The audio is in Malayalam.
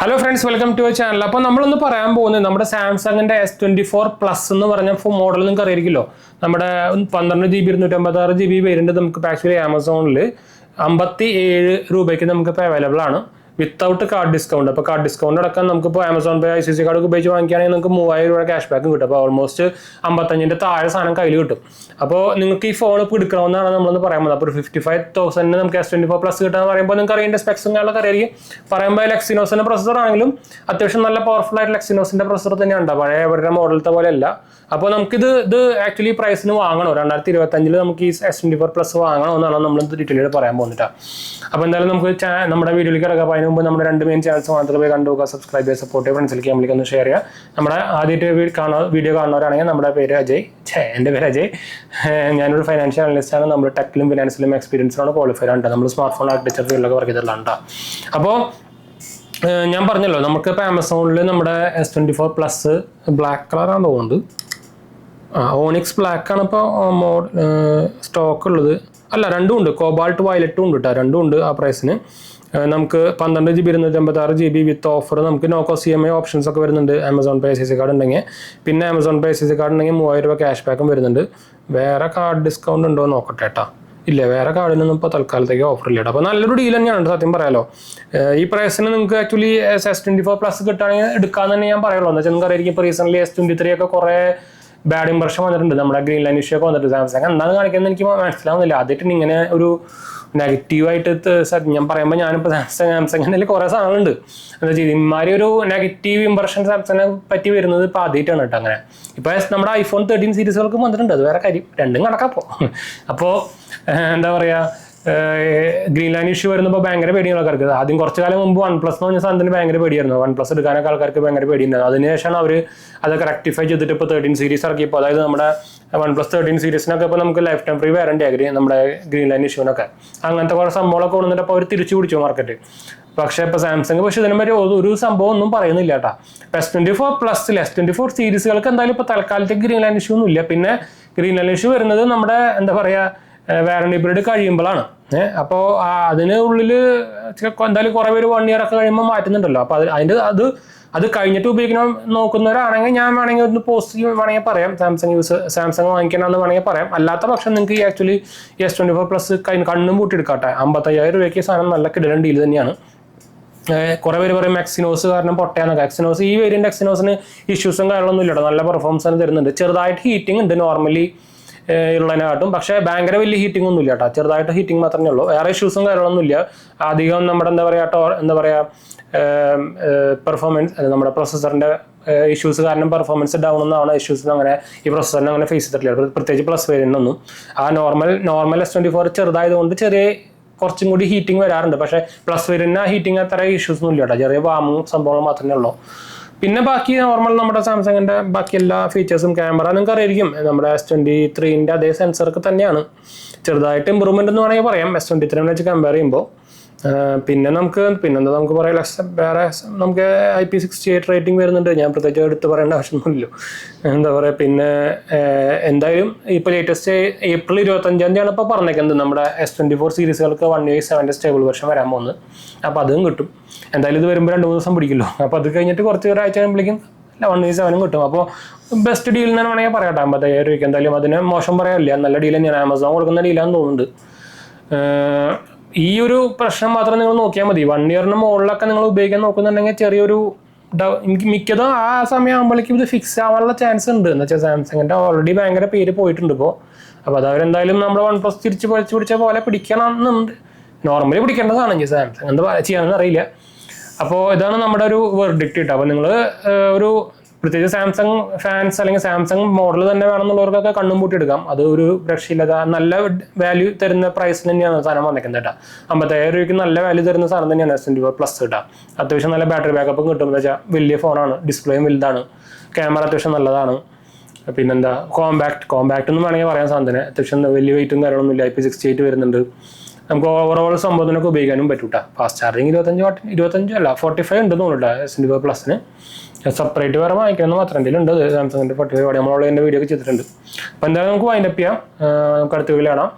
Hello friends, welcome to our channel. അപ്പോൾ നമ്മളൊന്ന് പറയാൻ പോകുന്നത് നമ്മുടെ സാംസങ്ങിന്റെ S24 Plus എന്ന് പറഞ്ഞ മോഡൽ നിങ്ങൾക്ക് അറിയായിരിക്കുമല്ലോ. നമ്മുടെ 12 GB 256 GB വേരിയന്റ് നമുക്ക് ആക്ച്വലി ആമസോണിൽ 57 രൂപയ്ക്ക് നമുക്കിപ്പോൾ അവൈലബിൾ ആണ് വിത്തൗട്ട് കാർഡ് ഡിസ്കൗണ്ട്. അപ്പോൾ കാർഡ് ഡിസ്കൗണ്ട് അടക്കം നമുക്കിപ്പോൾ ആമസോൺ പേ ICC കാർഡ് ഉപയോഗിച്ച് വാങ്ങിക്കുകയാണെങ്കിൽ നിങ്ങൾക്ക് 3000 രൂപ ക്യാഷ് ബാക്ക് കിട്ടും. അപ്പോൾ ഓൾമോസ്റ്റ് 55ന്റെ താഴെ സാധനം കയ്യിൽ കിട്ടും. അപ്പോൾ നിങ്ങൾക്ക് ഈ ഫോൺ ഇപ്പോൾ എടുക്കണമെന്നാണ് നമ്മളൊന്ന് പറയാൻ അപ്പോൾ ഒരു 55,000 നമുക്ക് S24 Plus കിട്ടാന്ന് പറയുമ്പോൾ നിങ്ങൾക്ക് അറിയേണ്ട സ്പെക്സും കാര്യങ്ങളൊക്കെ അറിയാം. പറയുമ്പോൾ ലെക്സിനോസിന്റെ പ്രൊസസർ ആണെങ്കിലും അത്യാവശ്യം നല്ല പവർഫുൾ ആയിട്ട് ലെക്സിനോസിന്റെ പ്രൊസസർ തന്നെയാണ്, പഴയ അവരുടെ മോഡലത്തെ പോലെ അല്ല. അപ്പോൾ നമുക്കിത് ആക്ച്വലി പ്രൈസിന് വാങ്ങണോ 2025 നമുക്ക് ഈ S24 Plus വാങ്ങണോ എന്നാണ് നമ്മൾ ഡീറ്റെയിൽ പറയാൻ പോകുന്നിട്ട്. അപ്പോൾ എന്തായാലും നമുക്ക് നമ്മുടെ വീഡിയോയിലേക്ക് ഇറക്കാം. അതിന് മുമ്പ് നമ്മുടെ 2 മെയിൻ ചാനൽസ് മാത്രമേ പോയി കണ്ടുപോകുക, സബ്സ്ക്രൈബ് ചെയ്യുക, സപ്പോർട്ട് ചെയ്യുക, ഫ്രണ്ട്സിലേക്ക് നമ്മളിലേക്ക് ഒന്ന് ഷെയർ ചെയ്യുക. നമ്മുടെ ആദ്യമായിട്ട് വീഡിയോ കാണുന്നവരാണെങ്കിൽ നമ്മുടെ പേര് അജയ്, എൻ്റെ പേര് അജയ്. ഞാനൊരു ഫൈനാൻഷ്യൽ അനലിസ്റ്റ് ആണ്. നമ്മൾ ടെക്കിലും ഫിനാൻസിലും എക്സ്പീരിയൻസിലാണ് ക്വാളിഫൈഡ് ആണ്. നമ്മൾ സ്മാർട്ട് ഫോൺ ആർക്കിടെക്ചർ ഫീൽഡിലൊക്കെ വർക്ക് ചെയ്തിട്ടുള്ള. അപ്പോൾ ഞാൻ പറഞ്ഞല്ലോ, നമുക്കിപ്പോൾ ആമസോണിൽ നമ്മുടെ S24 Plus ബ്ലാക്ക് കളറാണ് തോന്നുന്നത്. ഓണിക്സ് ബ്ലാക്ക് ആണ് ഇപ്പോൾ സ്റ്റോക്ക് ഉള്ളത്. അല്ല, രണ്ടും ഉണ്ട്, കോബാൾട്ട് വയലറ്റും ഉണ്ട് കേട്ടോ, രണ്ടും ഉണ്ട് ആ പ്രൈസിന്. നമുക്ക് 12 GB 256 GB വിത്ത് ഓഫർ നമുക്ക് നോക്കോ CMA ഓപ്ഷൻസ് ഒക്കെ വരുന്നുണ്ട്. ആമസോൺ പേ ICC കാർഡ് ഉണ്ടെങ്കിൽ, പിന്നെ ആമസോൺ പേ ICC കാർഡ് ഉണ്ടെങ്കിൽ 3000 രൂപ ക്യാഷ് ബാക്കും വരുന്നുണ്ട്. വേറെ കാർഡ് ഡിസ്കൗണ്ട് ഉണ്ടോ എന്ന് നോക്കട്ടെ കേട്ടോ. ഇല്ല, വേറെ കാർഡിനൊന്നും ഇപ്പോൾ തൽക്കാലത്തേക്ക് ഓഫർ ഇല്ല കേട്ടോ. അപ്പോൾ നല്ലൊരു ഡീൽ തന്നെയാണ് സത്യം പറയാലോ. ഈ പ്രൈസിന് നിങ്ങൾക്ക് ആക്ച്വലി S24 Plus കിട്ടുകയാണെങ്കിൽ എടുക്കാമെന്ന് തന്നെ ഞാൻ പറയുള്ളൂ. എന്ന് വെച്ചാൽ നിങ്ങൾക്ക് അറിയാം, ഇപ്പോൾ റീസെൻ്റ്ലി S23 ഒക്കെ കുറേ ബാഡ് ഇംപ്രഷൻ വന്നിട്ടുണ്ട്. നമ്മുടെ ഗ്രീൻ ലൈൻ ഇഷ്യൂ ഒക്കെ വന്നിട്ട് സാംസങ് എന്താണ് കാണിക്കുന്നത് എനിക്ക് മനസ്സിലാവുന്നില്ല. ആദ്യമായിട്ട് ഇങ്ങനെ ഒരു നെഗറ്റീവായിട്ട് ഞാൻ പറയുമ്പോൾ ഞാനിപ്പോൾ സാംസങ്ങിൻ്റെ കുറേ സാധനങ്ങളുണ്ട്. എന്താ വെച്ചാൽ ഇമാതിരി ഒരു നെഗറ്റീവ് ഇംപ്രഷൻ സാംസങ്ങിനെ പറ്റി വരുന്നത് ഇപ്പോൾ ആദ്യമായിട്ടാണ് കേട്ടോ. അങ്ങനെ ഇപ്പോൾ നമ്മുടെ iPhone 13 സീരീസുകൾക്ക് വന്നിട്ടുണ്ട്, അത് വേറെ കാര്യം, രണ്ടും കണക്കാപ്പോൾ. അപ്പോൾ എന്താ പറയുക, ഗ്രീൻ ലൈൻ ഇഷ്യൂ വരുമ്പോൾ ഭയങ്കര പേടിയാണ് ആൾക്കാർക്ക്. ആദ്യം കുറച്ച് കാലം മുമ്പ് OnePlus എന്ന് പറഞ്ഞ സാധനത്തിന് ഭയങ്കര പേടിയായിരുന്നു. OnePlus എടുക്കാനൊക്കെ ആൾക്കാർക്ക് ഭയങ്കര പേടിയുണ്ടായിരുന്നു. അതിനുശേഷമാണ് അവർ അതൊക്കെ റെക്ടിഫൈ ചെയ്തിട്ട് ഇപ്പോൾ 13 സീരീസ് ഇറക്കിയപ്പോൾ, അതായത് നമ്മുടെ OnePlus 13 സീരീസിനൊക്കെ ഇപ്പോൾ നമുക്ക് ലൈഫ് ടൈം ഫ്രീ വാറണ്ടി ആഗ്രഹം നമ്മുടെ ഗ്രീൻ ലൈൻ ഇഷ്യൂനൊക്കെ. അങ്ങനത്തെ കുറേ സംഭവങ്ങളൊക്കെ കൊണ്ടുവന്നിട്ട് അപ്പോൾ അവർ തിരിച്ചു പിടിച്ചു മാർക്കറ്റ്. പക്ഷേ ഇപ്പോൾ സാംസങ് ഇതിനെ പറ്റി ഒരു സംഭവം ഒന്നും പറയുന്നില്ല കേട്ടോ. S24 S24 സീരീസുകൾക്ക് എന്തായാലും ഇപ്പോൾ തൽക്കാലത്തേക്ക് ഗ്രീൻ ലൈൻ ഇഷ്യൂ ഒന്നും ഇല്ല. പിന്നെ ഗ്രീൻ ലൈൻ ഇഷ്യൂ വരുന്നത് നമ്മുടെ എന്താ പറയുക വാറണ്ടി പീരീഡ് കഴിയുമ്പോഴാണ്. അപ്പോൾ അതിന് ഉള്ളിൽ എന്തായാലും കുറേ പേര് 1 year ഒക്കെ കഴിയുമ്പോൾ മാറ്റുന്നുണ്ടല്ലോ. അപ്പോൾ അത് കഴിഞ്ഞിട്ട് ഉപയോഗിക്കണം നോക്കുന്നവരാണെങ്കിൽ ഞാൻ വേണമെങ്കിൽ ഒന്ന് പോസിറ്റീവ് വേണമെങ്കിൽ പറയാം, സാംസങ് വാങ്ങിക്കണമെന്ന് വേണമെങ്കിൽ പറയാം. അല്ലാത്ത പക്ഷം നിങ്ങൾക്ക് ഈ ആക്ച്വലി S24 Plus കണ്ണും പൂട്ടിയെടുക്കാട്ടെ. 55,000 രൂപയ്ക്ക് സാധനം നല്ല കിടലൻ ഡീൽ തന്നെയാണ്. കുറേ പേര് പറയും എക്സിനോസ് കാരണം പൊട്ടയാന്നൊക്കെ. എക്സിനോസ് ഈ വേരിയന്റ് എക്സിനോസിന് ഇഷ്യൂസും കാര്യങ്ങളൊന്നും ഇല്ലട്ടോ, നല്ല പെർഫോമൻസ് ആണ് തരുന്നുണ്ട്. ചെറുതായിട്ട് ഹീറ്റിംഗ് ഉണ്ട് നോർമലി ഉള്ളതിനെക്കാട്ടും, പക്ഷേ ഭയങ്കര വലിയ ഹീറ്റിംഗ് ഒന്നും ഇല്ല കേട്ടോ. ചെറുതായിട്ട് ഹീറ്റിംഗ് മാത്രമേ ഉള്ളൂ, വേറെ ഇഷ്യൂസും കാര്യങ്ങളൊന്നും ഇല്ല. അധികം നമ്മുടെ എന്താ പറയുക പെർഫോമൻസ് നമ്മുടെ പ്രൊസസ്സറിന്റെ ഇഷ്യൂസ് കാരണം പെർഫോമൻസ് ഡൗൺ ഒന്നാണ് ഇഷ്യൂസ് അങ്ങനെ ഈ പ്രൊസസ്സറിനെ അങ്ങനെ ഫേസ് ചെയ്തിട്ടില്ല, പ്രത്യേകിച്ച് പ്ലസ് വേരിയന്റൊന്നും. ആ നോർമൽ S24 ചെറുതായതുകൊണ്ട് കുറച്ചും കൂടി ഹീറ്റിംഗ് വരാറുണ്ട്. പക്ഷേ പ്ലസ് വേരിയന്റിന് ആ ഹീറ്റിംഗ് അത്ര ഇഷ്യൂസ് ഒന്നും ഇല്ല കേട്ടോ, ചെറിയ വാമും സംഭവങ്ങൾ മാത്രമേ ഉള്ളൂ. പിന്നെ ബാക്കി നോർമൽ നമ്മുടെ സാംസങ്ങിന്റെ ബാക്കി എല്ലാ ഫീച്ചേഴ്സും, ക്യാമറ നിങ്ങൾക്ക് അറിയായിരിക്കും നമ്മുടെ S23ന്റെ അതേ സെൻസർക്ക് തന്നെയാണ്. ചെറുതായിട്ട് ഇമ്പ്രൂവ്മെന്റ് എന്ന് വേണമെങ്കിൽ പറയാം S23 വെച്ച് കമ്പയർ ചെയ്യുമ്പോൾ. പിന്നെന്താ നമുക്ക് പറയാം, വേറെ നമുക്ക് IP68 റേറ്റിംഗ് വരുന്നുണ്ട്. ഞാൻ പ്രത്യേകിച്ച് എടുത്ത് പറയേണ്ട ആവശ്യമൊന്നുമില്ല. എന്താ പറയുക, പിന്നെ എന്തായാലും ഇപ്പോൾ ലേറ്റസ്റ്റ് April 25 ഇപ്പോൾ പറഞ്ഞേക്കുന്നത് നമ്മുടെ S24 സീരീസുകൾക്ക് 1UI7 സ്റ്റേബിൾ വെർഷൻ വരാൻ പോകുന്നത്. അപ്പോൾ അതും കിട്ടും. എന്തായാലും ഇത് വരുമ്പോൾ 2-3 ദിവസം പിടിക്കുമല്ലോ. അപ്പോൾ അത് കഴിഞ്ഞിട്ട് ഒരാഴ്ച കഴിയുമ്പോഴേക്കും 1UI7 കിട്ടും. അപ്പോൾ ബെസ്റ്റ് ഡീൽ എന്ന് വേണമെങ്കിൽ പറയാം. 55,000 രൂപയ്ക്ക് എന്തായാലും അതിന് മോശം പറയാനില്ല, നല്ല ഡീൽ തന്നെയാണ്. ആമസോൺ കൊടുക്കുന്ന ഡീലാന്ന് തോന്നുന്നുണ്ട്. ഈ ഒരു പ്രശ്നം മാത്രം നിങ്ങൾ നോക്കിയാൽ മതി. 1 year മുകളിലൊക്കെ നിങ്ങൾ ഉപയോഗിക്കാൻ നോക്കുന്നുണ്ടെങ്കിൽ ചെറിയൊരു മിക്കതും ആ സമയം ആകുമ്പോഴേക്കും ഇത് ഫിക്സ് ആവാനുള്ള ചാൻസ് ഉണ്ട്. എന്ന് വെച്ചാൽ സാംസങ്ങിന്റെ ഓൾറെഡി ഭയങ്കര പേര് പോയിട്ടുണ്ട് ഇപ്പോൾ. അപ്പോൾ അത് അവരെന്തായാലും നമ്മുടെ OnePlus തിരിച്ച് പിടിച്ച പോലെ പിടിക്കണമെന്നുണ്ട്. നോർമലി പിടിക്കേണ്ടതാണ് സാംസങ്, എന്താ ചെയ്യാമെന്ന് അറിയില്ല. അപ്പോൾ ഇതാണ് നമ്മുടെ ഒരു വെർഡിക്റ്റ് കിട്ടുക. അപ്പോൾ നിങ്ങൾ ഒരു പ്രത്യേകിച്ച് സാംസങ് ഫാൻസ് അല്ലെങ്കിൽ സാംസങ് മോഡൽ തന്നെ വേണമെന്നുള്ളവർക്കൊക്കെ കണ്ണും പൂട്ടി എടുക്കാം. അത് ഒരു രക്ഷയില്ലാതെ നല്ല വാല്യൂ തരുന്ന പ്രൈസിൽ തന്നെയാണ് സാധനം വന്നിരിക്കുന്നത് കേട്ടോ. 55,000 രൂപയ്ക്ക് നല്ല വാല്യൂ തരുന്ന സാധനം തന്നെയാണ് S24 Plus കേട്ടോ. അത്യാവശ്യം നല്ല ബാറ്ററി ബാക്കപ്പും കിട്ടും. എന്ന് വെച്ചാൽ വലിയ ഫോണാണ്, ഡിസ്പ്ലേയും വലുതാണ്, ക്യാമറ അത്യാവശ്യം നല്ലതാണ്. പിന്നെന്താ കോമ്പാക്ട് എന്ന് വേണമെങ്കിൽ പറയാൻ സാധനത്തിന്. അത്യാവശ്യം വലിയ വെയിറ്റും കാര്യങ്ങളൊന്നും ഇല്ല. IP68 വരുന്നുണ്ട്. നമുക്ക് ഓവറോൾ സംഭവത്തിനൊക്കെ ഉപയോഗിക്കാനും പറ്റൂട്ടാ. ഫാസ്റ്റ് ചാർജിങ് 45 ഉണ്ടെന്ന് തോന്നുന്നുണ്ട് S24 Plusന്. സെപ്പറേറ്റ് വേറെ വാങ്ങിക്കണമെന്ന് മാത്രം എന്തെങ്കിലും ഉണ്ട്. സാംസങ്ങിന്റെ 45 നമ്മളോട് എൻ്റെ വീഡിയോ ഒക്കെ ചെയ്തിട്ടുണ്ട്. അപ്പോൾ എന്തായാലും നമുക്ക് വൈൻഡപ്പ് ചെയ്യാം. നമുക്ക് അടുത്ത വീഡിയോ കാണാം.